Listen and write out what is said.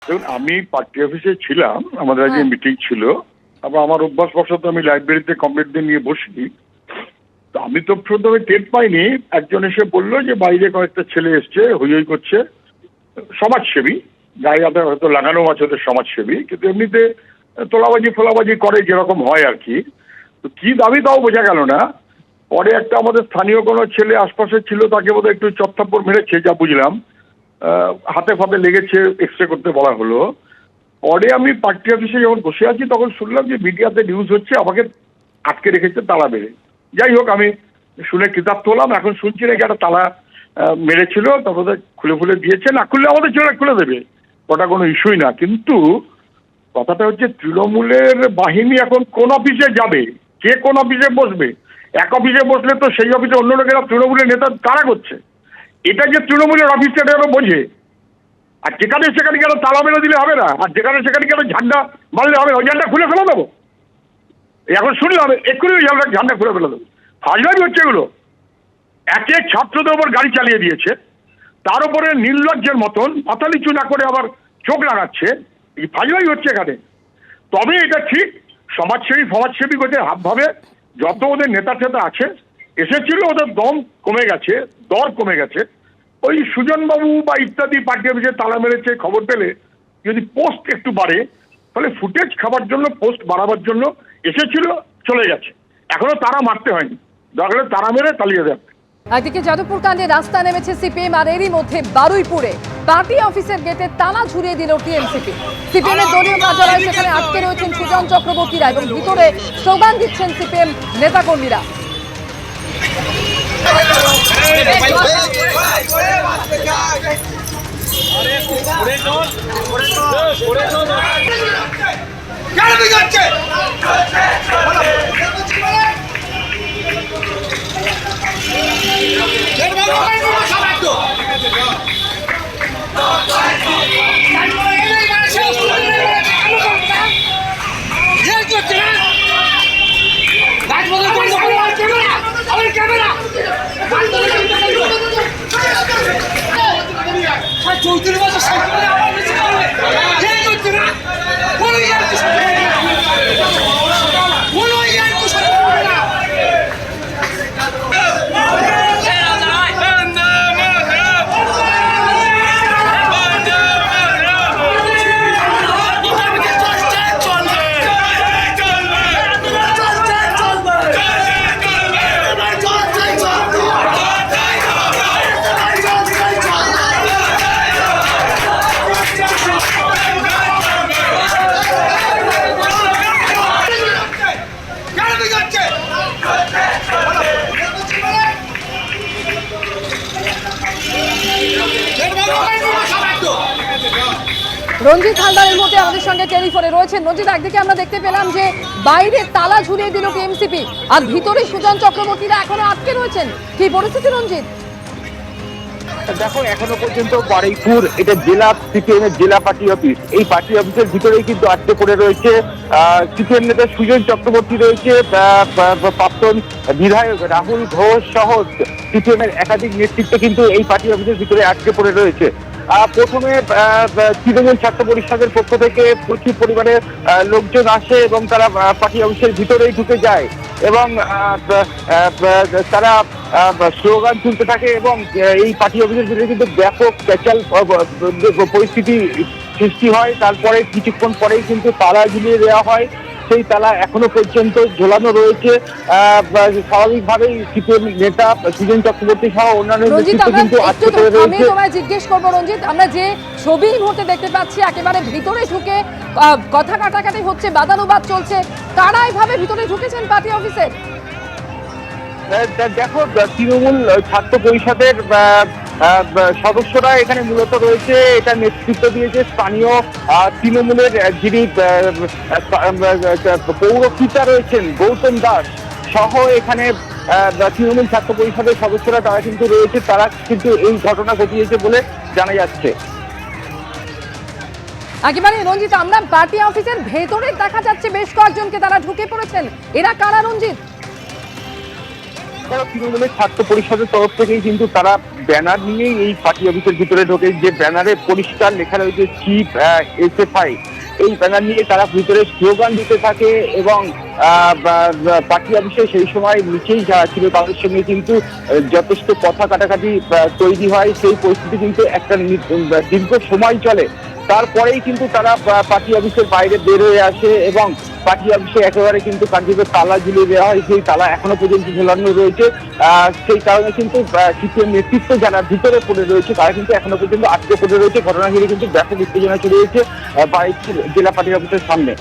দেখুন, আমি পার্টি অফিসে ছিলাম, আমাদের আজকে মিটিং ছিল। আবার আমার অভ্যাসবশত আমি লাইব্রেরিতে কমপ্লিটদের নিয়ে বসি। তো আমি তো প্রথমে টের পাইনি, একজন এসে বললো যে বাইরে কয়েকটা ছেলে এসছে, হই হই করছে, সমাজসেবী, গায়ে হাতে হয়তো লাগানো আছে ওদের সমাজসেবী, কিন্তু এমনিতে তোলাবাজি ফোলাবাজি করে যেরকম হয় আর কি। তো কি দাবি তাও বোঝা গেল না। পরে একটা আমাদের স্থানীয় কোনো ছেলে আশপাশে ছিল, তাকে বোধহয় একটু চত্থাপ্পড় মেরেছে যা বুঝলাম, হাতে ফাতে লেগেছে, এক্সরে করতে বলা হলো। পরে আমি পার্টি অফিসে যখন বসে আছি তখন শুনলাম যে মিডিয়াতে নিউজ হচ্ছে আমাকে আটকে রেখেছে তালা মেরে। যাই হোক, আমি শুনে কিতাব তোলাম, এখন শুনছি নাকি একটা তালা মেরেছিল, তারপরে খুলে খুলে দিয়েছে, না খুললে আমাদের ছেলে খুলে দেবে, ওটা কোনো ইস্যুই না। কিন্তু কথাটা হচ্ছে তৃণমূলের বাহিনী এখন কোন অফিসে যাবে, কে কোন অফিসে বসবে? এক অফিসে বসলে তো সেই অফিসে অন্য লোকেরা তৃণমূলের নেতা তারা করছে, এটা যে তৃণমূলের অফিস সেটা ওরা বোঝে। আর যেখানে সেখানে গেলে তালা মেরে দিলে হবে না, আর যেখানে সেখানে গেলে ঝান্ডা মারলে হবে না। ওই ঝান্ডা খুলে ফেলে দেবো, এখন শুনলাম এক্ষুনি ওই ঝান্ডা খুলে ফেলে দেবো। ফাজলামি হচ্ছে এগুলো। একে ছাত্রদের ওপর গাড়ি চালিয়ে দিয়েছে, তার উপরে নির্লজ্জের মতন মাথা নিচু না করে আবার চোখ লাগাচ্ছে। এই ফাজলামি হচ্ছে এখানে। তবে এটা ঠিক, সমাজসেবী করতে হাত ভাবে যত ওদের নেতা টেতা আছে এসেছিল, ওদের দম কমে গেছে, দর কমে গেছে। ওই সুজনবাবু বা ইত্যাদি পার্টি অফিসে তালা মেরেছে খবর পেলে যদি পোস্ট একটু বাড়ে, তাহলে ফুটেজ খাবার জন্য, পোস্ট বাড়াবার জন্য এসেছিল, চলে গেছে। এখনো তারা মারতে হয়নি, দরকার হলে তারা মেরে তালিয়ে দেয়। একদিকে যাদবপুর কাণ্ডে রাস্তা নেমেছে সিপিএম, আর এরই মধ্যে বারুইপুরে পার্টি অফিসের গেটে তালা ঝুলিয়ে দিল টিএমসিপি। সিপিএম এর দলীয় কার্যালয়, সেখানে আটকে রয়েছেন সুজন চক্রবর্তীরা এবং ভিতরে স্লোগান দিচ্ছেন সিপিএম নেতাকর্মীরা। চৌত্রিশ বছর রঞ্জিত হালদার এই মুহূর্তে আমাদের সঙ্গে টেলিফোনে রয়েছে। রঞ্জিত, একদিকে আমরা দেখতে পেলাম যে বাইরে তালা ঝুলিয়ে দিল টিএমসিপি, আর ভিতরে সুজন চক্রবর্তীরা এখনো আটকে রয়েছেন। কি পরিস্থিতি রঞ্জিত? দেখো, এখনো পর্যন্ত বারুইপুর এটা জেলা সিপিএম এর জেলা পার্টি অফিস, এই পার্টি অফিসের ভিতরেই কিন্তু আটকে পড়ে রয়েছে সিপিএম নেতা সুজন চক্রবর্তী, রয়েছে প্রাক্তন বিধায়ক রাহুল ঘোষ সহ সিপিএম এর একাধিক নেতৃত্ব কিন্তু এই পার্টি অফিসের ভিতরে আটকে পড়ে রয়েছে। প্রথমে তৃণমূল ছাত্র পরিষদের পক্ষ থেকে প্রচুর পরিমাণে লোকজন আসে এবং তারা পার্টি অফিসের ভিতরেই ঢুকে যায় এবং তারা স্লোগান তুলতে থাকে এবং এই পার্টি অফিসের ভিতরে কিন্তু ব্যাপক ক্যাচাল পরিস্থিতি সৃষ্টি হয়। তারপরে কিছুক্ষণ পরেই কিন্তু তালা ঝুলিয়ে দেওয়া হয়, সেই তালা এখনো পর্যন্ত ঝোলানো রয়েছে। স্বাভাবিকভাবেই সিপিএম নেতা সুজন চক্রবর্তী সহ অন্যান্য নেতৃত্ব কিন্তু আটকে পড়ে রয়েছে। তোমায় জিজ্ঞেস করবো রঞ্জিত, আমরা যে ছবি মুহূর্তে দেখতে পাচ্ছি একেবারে ভিতরে ঢুকে কথা কাটাকাটি হচ্ছে, বাদানুবাদ চলছে, কারা এভাবে ভিতরে ঢুকেছেন পার্টি অফিসের? দেখো, তৃণমূল ছাত্র পরিষদের সদস্যরা এখানে মূলত রয়েছে। এটা নেতৃত্ব দিয়েছে স্থানীয় তৃণমূলের যিনি পৌরপিতা রয়েছেন গৌতম দাস সহ এখানে তৃণমূল ছাত্র পরিষদের সদস্যরা তারা কিন্তু রয়েছে, তারা কিন্তু এই ঘটনা ঘটিয়েছে বলে জানা যাচ্ছে। একেবারে রঞ্জিত, আমরা পার্টি অফিসের ভেতরে দেখা যাচ্ছে বেশ কয়েকজনকে, তারা ঢুকে পড়েছেন, এরা কারা রঞ্জিত? এছাড়াও তৃণমূলের ছাত্র পরিষদের তরফ থেকেই কিন্তু তারা ব্যানার নিয়েই এই পার্টি অফিসের ভিতরে ঢোকে, যে ব্যানারে পরিষ্কার লেখা রয়েছে চিফ SFI। এই ব্যানার নিয়ে তারা ভিতরে স্লোগান দিতে থাকে এবং পার্টি অফিসে সেই সময় নিচেই যারা ছিল তাদের সঙ্গে কিন্তু যথেষ্ট কথা কাটাকাটি তৈরি হয়। সেই পরিস্থিতি কিন্তু একটা দীর্ঘ সময় চলে। তারপরেই কিন্তু তারা পার্টি অফিসের বাইরে বের হয়ে আসে এবং পার্টি অফিসে একেবারে কিন্তু কার্যত তালা ঝুলিয়ে দেওয়া হয়। সেই তালা এখনো পর্যন্ত ঝোলানো রয়েছে। সেই কারণে কিন্তু সিপিএম নেতৃত্ব যারা ভিতরে পড়ে রয়েছে তারা কিন্তু এখনো পর্যন্ত আটকে পড়ে রয়েছে। ঘটনা ঘিরে কিন্তু ব্যাপক উত্তেজনা চলে গেছে জেলা পার্টি অফিসের সামনে।